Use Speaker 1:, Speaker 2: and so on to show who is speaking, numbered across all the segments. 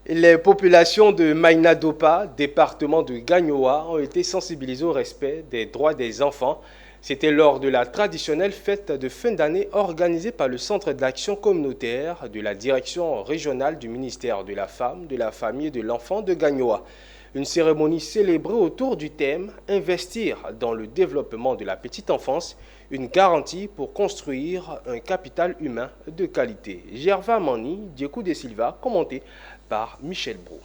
Speaker 1: Les populations de Maïna Dopa, département de Gagnoa, ont été sensibilisées au respect des droits des enfants. C'était lors de la traditionnelle fête de fin d'année organisée par le Centre d'action communautaire de la direction régionale du ministère de la Femme, de la Famille et de l'Enfant de Gagnoa. Une cérémonie célébrée autour du thème « Investir dans le développement de la petite enfance, une garantie pour construire un capital humain de qualité ». Gerva Mani, Diekou de Silva, commenté par Michel Brou.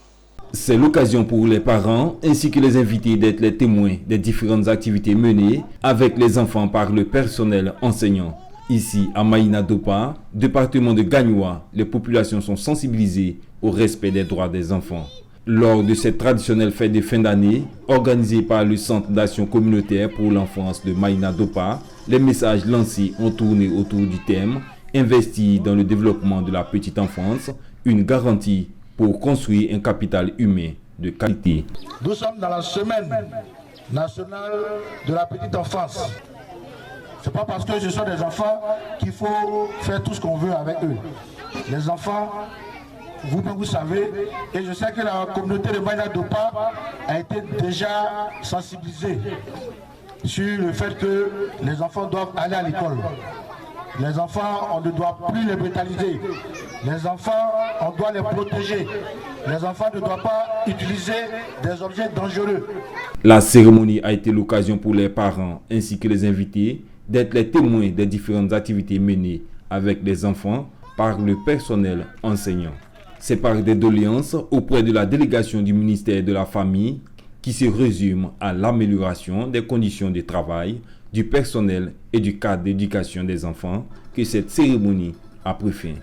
Speaker 2: C'est l'occasion pour les parents ainsi que les invités d'être les témoins des différentes activités menées avec les enfants par le personnel enseignant. Ici, à Maïna Dopa, département de Gagnoa, les populations sont sensibilisées au respect des droits des enfants. Lors de cette traditionnelle fête de fin d'année, organisée par le Centre d'action communautaire pour l'enfance de Maïna Dopa, les messages lancés ont tourné autour du thème « Investir dans le développement de la petite enfance, une garantie pour construire un capital humain de qualité ».
Speaker 3: Nous sommes dans la semaine nationale de la petite enfance. Ce n'est pas parce que ce sont des enfants qu'il faut faire tout ce qu'on veut avec eux. Les enfants, vous savez, et je sais que la communauté de Maïna Dopa a été déjà sensibilisée sur le fait que les enfants doivent aller à l'école. Les enfants, on ne doit plus les brutaliser. Les enfants, on doit les protéger. Les enfants ne doivent pas utiliser des objets dangereux.
Speaker 2: La cérémonie a été l'occasion pour les parents ainsi que les invités d'être les témoins des différentes activités menées avec les enfants par le personnel enseignant. C'est par des doléances auprès de la délégation du ministère de la Famille qui se résume à l'amélioration des conditions de travail, du personnel et du cadre d'éducation des enfants que cette cérémonie a pris fin.